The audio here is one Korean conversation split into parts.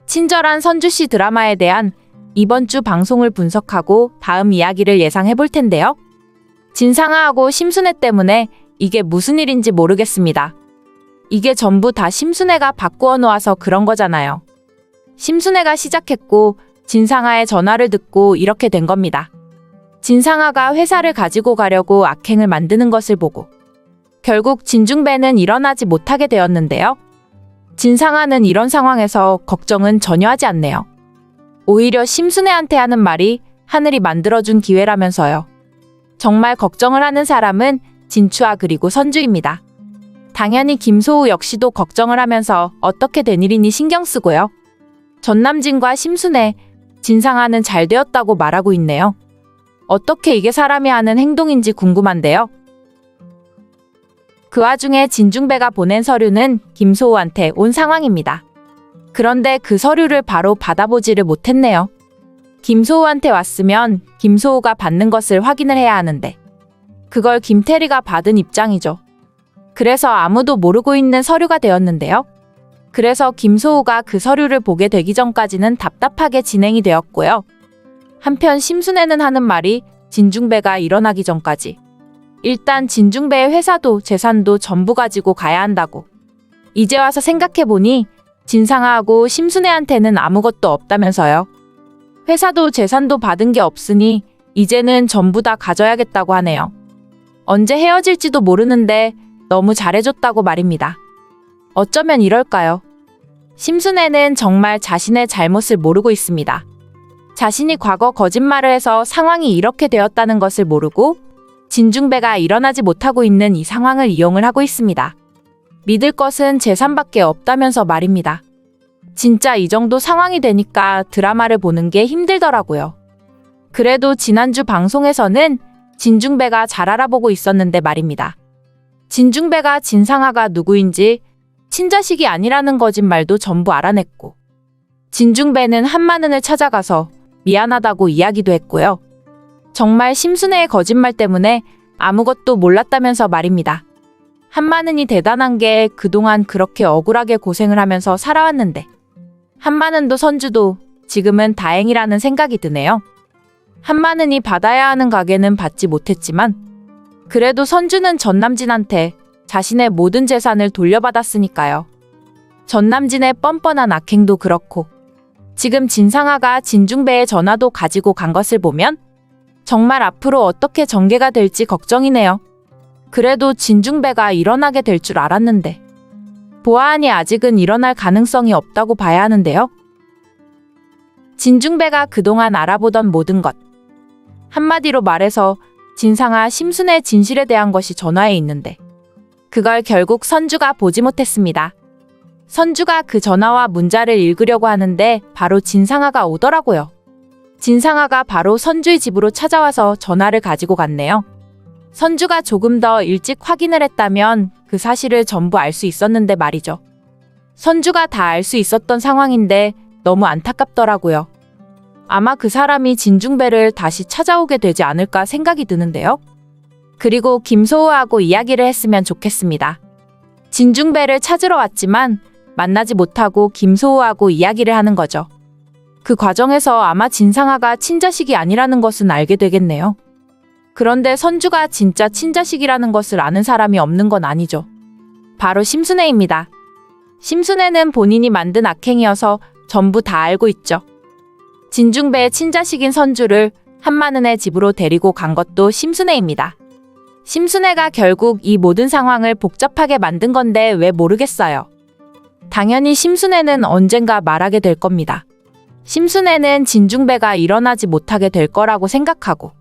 친절한 선주씨 드라마에 대한 이번 주 방송을 분석하고 다음 이야기를 예상해 볼 텐데요. 진상아하고 심순애 때문에 이게 무슨 일인지 모르겠습니다. 이게 전부 다 심순애가 바꾸어 놓아서 그런 거잖아요. 심순애가 시작했고 진상아의 전화를 듣고 이렇게 된 겁니다. 진상아가 회사를 가지고 가려고 악행을 만드는 것을 보고 결국 진중배는 일어나지 못하게 되었는데요. 진상아는 이런 상황에서 걱정은 전혀 하지 않네요. 오히려 심순애한테 하는 말이 하늘이 만들어준 기회라면서요. 정말 걱정을 하는 사람은 진추아 그리고 선주입니다. 당연히 김소우 역시도 걱정을 하면서 어떻게 된 일이니 신경 쓰고요. 전남진과 심순애, 진상아는 잘 되었다고 말하고 있네요. 어떻게 이게 사람이 하는 행동인지 궁금한데요. 그 와중에 진중배가 보낸 서류는 김소우한테 온 상황입니다. 그런데 그 서류를 바로 받아보지를 못했네요. 김소우한테 왔으면 김소우가 받는 것을 확인을 해야 하는데 그걸 김태리가 받은 입장이죠. 그래서 아무도 모르고 있는 서류가 되었는데요. 그래서 김소우가 그 서류를 보게 되기 전까지는 답답하게 진행이 되었고요. 한편 심순애는 하는 말이 진중배가 일어나기 전까지 일단 진중배의 회사도 재산도 전부 가지고 가야 한다고. 이제 와서 생각해보니 진상아하고 심순애한테는 아무것도 없다면서요. 회사도 재산도 받은 게 없으니 이제는 전부 다 가져야겠다고 하네요. 언제 헤어질지도 모르는데 너무 잘해줬다고 말입니다. 어쩌면 이럴까요? 심순애는 정말 자신의 잘못을 모르고 있습니다. 자신이 과거 거짓말을 해서 상황이 이렇게 되었다는 것을 모르고 진중배가 일어나지 못하고 있는 이 상황을 이용을 하고 있습니다. 믿을 것은 재산밖에 없다면서 말입니다. 진짜 이 정도 상황이 되니까 드라마를 보는 게 힘들더라고요. 그래도 지난주 방송에서는 진중배가 잘 알아보고 있었는데 말입니다. 진중배가 진상아가 누구인지 친자식이 아니라는 거짓말도 전부 알아냈고 진중배는 한마는을 찾아가서 미안하다고 이야기도 했고요. 정말 심순애의 거짓말 때문에 아무것도 몰랐다면서 말입니다. 한마는이 대단한 게 그동안 그렇게 억울하게 고생을 하면서 살아왔는데 한마는도 선주도 지금은 다행이라는 생각이 드네요. 한마는이 받아야 하는 가게는 받지 못했지만 그래도 선주는 전남진한테 자신의 모든 재산을 돌려받았으니까요. 전남진의 뻔뻔한 악행도 그렇고 지금 진상아가 진중배의 전화도 가지고 간 것을 보면 정말 앞으로 어떻게 전개가 될지 걱정이네요. 그래도 진중배가 일어나게 될 줄 알았는데 보아하니 아직은 일어날 가능성이 없다고 봐야 하는데요. 진중배가 그동안 알아보던 모든 것 한마디로 말해서 진상아 심순애의 진실에 대한 것이 전화에 있는데 그걸 결국 선주가 보지 못했습니다. 선주가 그 전화와 문자를 읽으려고 하는데 바로 진상아가 오더라고요. 진상아가 바로 선주의 집으로 찾아와서 전화를 가지고 갔네요. 선주가 조금 더 일찍 확인을 했다면 그 사실을 전부 알 수 있었는데 말이죠. 선주가 다 알 수 있었던 상황인데 너무 안타깝더라고요. 아마 그 사람이 진중배를 다시 찾아오게 되지 않을까 생각이 드는데요. 그리고 김소우하고 이야기를 했으면 좋겠습니다. 진중배를 찾으러 왔지만 만나지 못하고 김소우하고 이야기를 하는 거죠. 그 과정에서 아마 진상아가 친자식이 아니라는 것은 알게 되겠네요. 그런데 선주가 진짜 친자식이라는 것을 아는 사람이 없는 건 아니죠. 바로 심순애입니다. 심순애는 본인이 만든 악행이어서 전부 다 알고 있죠. 진중배의 친자식인 선주를 한마는의 집으로 데리고 간 것도 심순애입니다. 심순애가 결국 이 모든 상황을 복잡하게 만든 건데 왜 모르겠어요. 당연히 심순애는 언젠가 말하게 될 겁니다. 심순애는 진중배가 일어나지 못하게 될 거라고 생각하고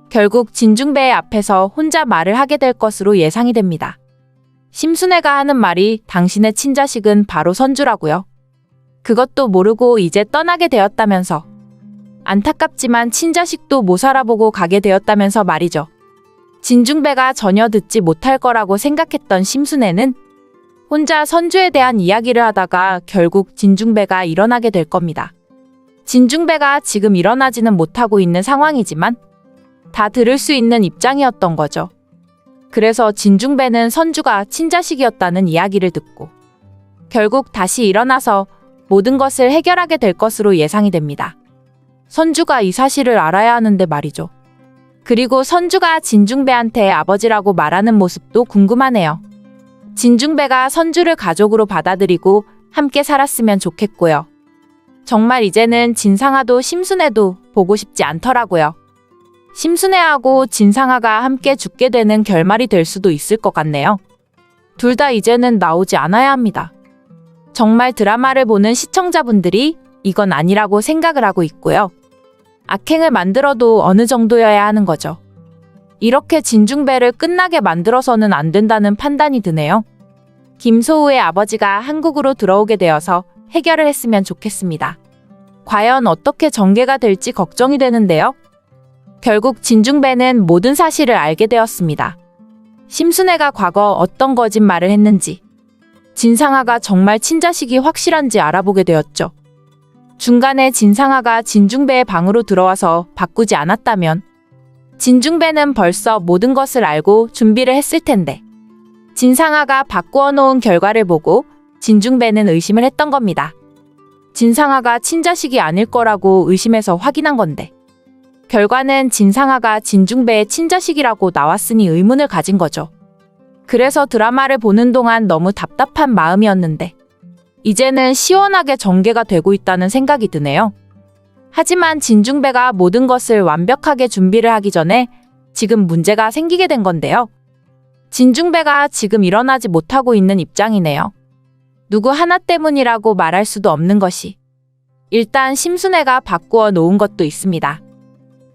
결국 진중배의 앞에서 혼자 말을 하게 될 것으로 예상이 됩니다. 심순애가 하는 말이 당신의 친자식은 바로 선주라고요. 그것도 모르고 이제 떠나게 되었다면서 안타깝지만 친자식도 못 알아보고 가게 되었다면서 말이죠. 진중배가 전혀 듣지 못할 거라고 생각했던 심순애는 혼자 선주에 대한 이야기를 하다가 결국 진중배가 일어나게 될 겁니다. 진중배가 지금 일어나지는 못하고 있는 상황이지만 다 들을 수 있는 입장이었던 거죠. 그래서 진중배는 선주가 친자식이었다는 이야기를 듣고 결국 다시 일어나서 모든 것을 해결하게 될 것으로 예상이 됩니다. 선주가 이 사실을 알아야 하는데 말이죠. 그리고 선주가 진중배한테 아버지라고 말하는 모습도 궁금하네요. 진중배가 선주를 가족으로 받아들이고 함께 살았으면 좋겠고요. 정말 이제는 진상아도 심순애도 보고 싶지 않더라고요. 심순애하고 진상아가 함께 죽게 되는 결말이 될 수도 있을 것 같네요. 둘 다 이제는 나오지 않아야 합니다. 정말 드라마를 보는 시청자분들이 이건 아니라고 생각을 하고 있고요. 악행을 만들어도 어느 정도여야 하는 거죠. 이렇게 진중배를 끝나게 만들어서는 안 된다는 판단이 드네요. 김소우의 아버지가 한국으로 들어오게 되어서 해결을 했으면 좋겠습니다. 과연 어떻게 전개가 될지 걱정이 되는데요. 결국 진중배는 모든 사실을 알게 되었습니다. 심순애가 과거 어떤 거짓말을 했는지, 진상아가 정말 친자식이 확실한지 알아보게 되었죠. 중간에 진상아가 진중배의 방으로 들어와서 바꾸지 않았다면 진중배는 벌써 모든 것을 알고 준비를 했을 텐데, 진상아가 바꾸어 놓은 결과를 보고 진중배는 의심을 했던 겁니다. 진상아가 친자식이 아닐 거라고 의심해서 확인한 건데, 결과는 진상아가 진중배의 친자식이라고 나왔으니 의문을 가진 거죠. 그래서 드라마를 보는 동안 너무 답답한 마음이었는데 이제는 시원하게 전개가 되고 있다는 생각이 드네요. 하지만 진중배가 모든 것을 완벽하게 준비를 하기 전에 지금 문제가 생기게 된 건데요. 진중배가 지금 일어나지 못하고 있는 입장이네요. 누구 하나 때문이라고 말할 수도 없는 것이, 일단 심순애가 바꾸어 놓은 것도 있습니다.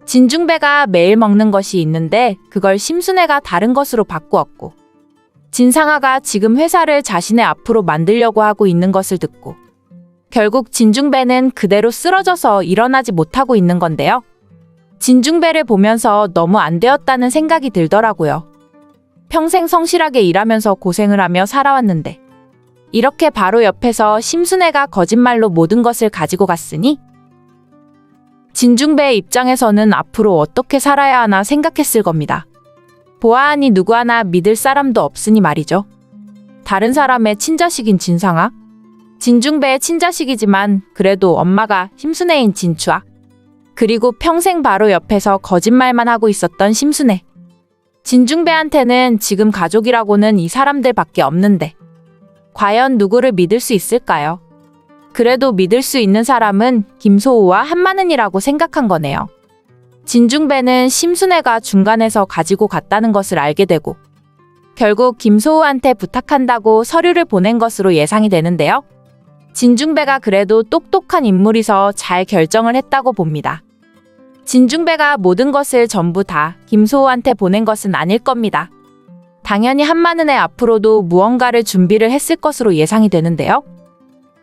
진중배가 매일 먹는 것이 있는데 그걸 심순애가 다른 것으로 바꾸었고, 진상아가 지금 회사를 자신의 앞으로 만들려고 하고 있는 것을 듣고 결국 진중배는 그대로 쓰러져서 일어나지 못하고 있는 건데요. 진중배를 보면서 너무 안 되었다는 생각이 들더라고요. 평생 성실하게 일하면서 고생을 하며 살아왔는데 이렇게 바로 옆에서 심순애가 거짓말로 모든 것을 가지고 갔으니 진중배의 입장에서는 앞으로 어떻게 살아야 하나 생각했을 겁니다. 보아하니 누구 하나 믿을 사람도 없으니 말이죠. 다른 사람의 친자식인 진상아? 진중배의 친자식이지만 그래도 엄마가 심순애인 진추아. 그리고 평생 바로 옆에서 거짓말만 하고 있었던 심순애. 진중배한테는 지금 가족이라고는 이 사람들밖에 없는데 과연 누구를 믿을 수 있을까요? 그래도 믿을 수 있는 사람은 김소우와 한마는이라고 생각한 거네요. 진중배는 심순애가 중간에서 가지고 갔다는 것을 알게 되고 결국 김소우한테 부탁한다고 서류를 보낸 것으로 예상이 되는데요. 진중배가 그래도 똑똑한 인물이서 잘 결정을 했다고 봅니다. 진중배가 모든 것을 전부 다 김소우한테 보낸 것은 아닐 겁니다. 당연히 한마는의 앞으로도 무언가를 준비를 했을 것으로 예상이 되는데요.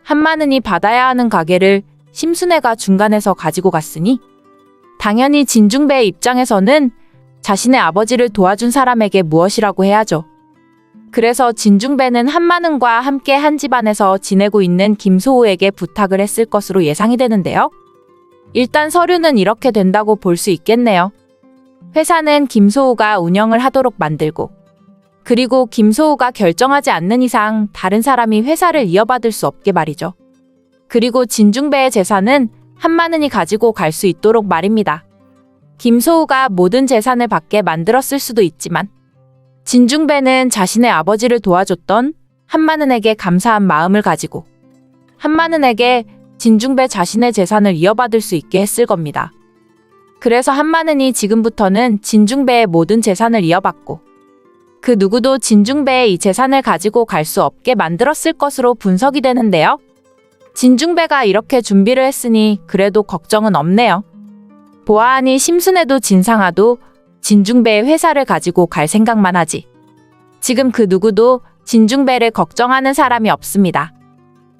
한마는이 받아야 하는 가게를 심순애가 중간에서 가지고 갔으니 당연히 진중배의 입장에서는 자신의 아버지를 도와준 사람에게 무엇이라고 해야죠. 그래서 진중배는 한마는과 함께 한 집안에서 지내고 있는 김소우에게 부탁을 했을 것으로 예상이 되는데요. 일단 서류는 이렇게 된다고 볼 수 있겠네요. 회사는 김소우가 운영을 하도록 만들고 그리고 김소우가 결정하지 않는 이상 다른 사람이 회사를 이어받을 수 없게 말이죠. 그리고 진중배의 재산은 한마는이 가지고 갈 수 있도록 말입니다. 김소우가 모든 재산을 받게 만들었을 수도 있지만 진중배는 자신의 아버지를 도와줬던 한마는에게 감사한 마음을 가지고 한마는에게 진중배 자신의 재산을 이어받을 수 있게 했을 겁니다. 그래서 한마는이 지금부터는 진중배의 모든 재산을 이어받고 그 누구도 진중배의 이 재산을 가지고 갈 수 없게 만들었을 것으로 분석이 되는데요. 진중배가 이렇게 준비를 했으니 그래도 걱정은 없네요. 보아하니 심순애도 진상아도 진중배의 회사를 가지고 갈 생각만 하지. 지금 그 누구도 진중배를 걱정하는 사람이 없습니다.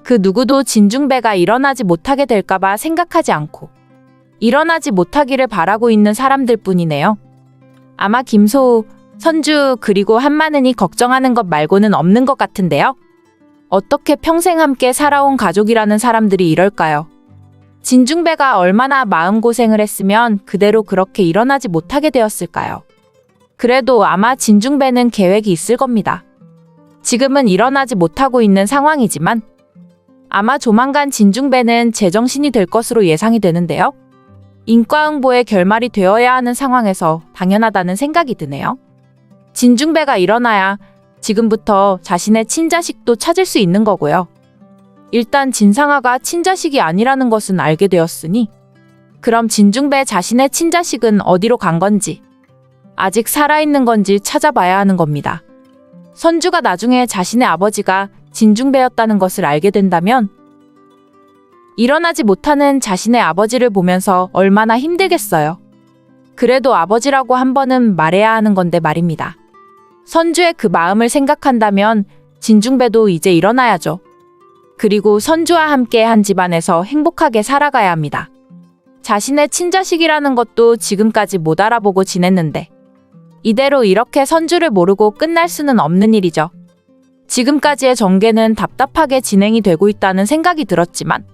그 누구도 진중배가 일어나지 못하게 될까봐 생각하지 않고 일어나지 못하기를 바라고 있는 사람들 뿐이네요. 아마 김소우, 선주 그리고 한마는이 걱정하는 것 말고는 없는 것 같은데요. 어떻게 평생 함께 살아온 가족이라는 사람들이 이럴까요? 진중배가 얼마나 마음고생을 했으면 그대로 그렇게 일어나지 못하게 되었을까요? 그래도 아마 진중배는 계획이 있을 겁니다. 지금은 일어나지 못하고 있는 상황이지만 아마 조만간 진중배는 제정신이 될 것으로 예상이 되는데요. 인과응보의 결말이 되어야 하는 상황에서 당연하다는 생각이 드네요. 진중배가 일어나야 지금부터 자신의 친자식도 찾을 수 있는 거고요. 일단 진상아가 친자식이 아니라는 것은 알게 되었으니 그럼 진중배 자신의 친자식은 어디로 간 건지, 아직 살아있는 건지 찾아봐야 하는 겁니다. 선주가 나중에 자신의 아버지가 진중배였다는 것을 알게 된다면 일어나지 못하는 자신의 아버지를 보면서 얼마나 힘들겠어요. 그래도 아버지라고 한 번은 말해야 하는 건데 말입니다. 선주의 그 마음을 생각한다면 진중배도 이제 일어나야죠. 그리고 선주와 함께 한 집안에서 행복하게 살아가야 합니다. 자신의 친자식이라는 것도 지금까지 못 알아보고 지냈는데 이대로 이렇게 선주를 모르고 끝날 수는 없는 일이죠. 지금까지의 전개는 답답하게 진행이 되고 있다는 생각이 들었지만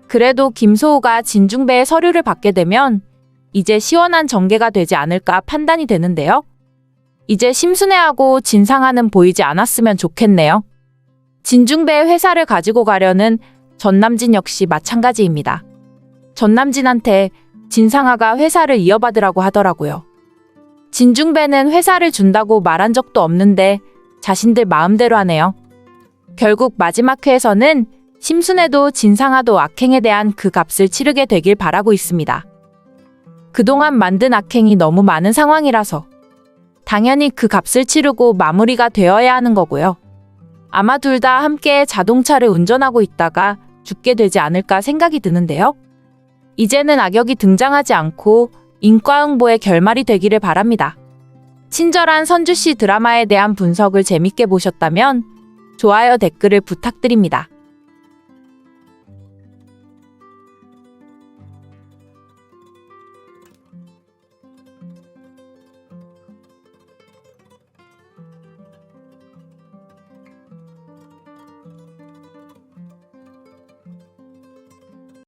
그래도 김소호가 진중배의 서류를 받게 되면 이제 시원한 전개가 되지 않을까 판단이 되는데요. 이제 심순애하고 진상아는 보이지 않았으면 좋겠네요. 진중배의 회사를 가지고 가려는 전남진 역시 마찬가지입니다. 전남진한테 진상아가 회사를 이어받으라고 하더라고요. 진중배는 회사를 준다고 말한 적도 없는데 자신들 마음대로 하네요. 결국 마지막 회에서는 심순애도 진상아도 악행에 대한 그 값을 치르게 되길 바라고 있습니다. 그동안 만든 악행이 너무 많은 상황이라서 당연히 그 값을 치르고 마무리가 되어야 하는 거고요. 아마 둘 다 함께 자동차를 운전하고 있다가 죽게 되지 않을까 생각이 드는데요. 이제는 악역이 등장하지 않고 인과응보의 결말이 되기를 바랍니다. 친절한 선주씨 드라마에 대한 분석을 재밌게 보셨다면 좋아요, 댓글을 부탁드립니다.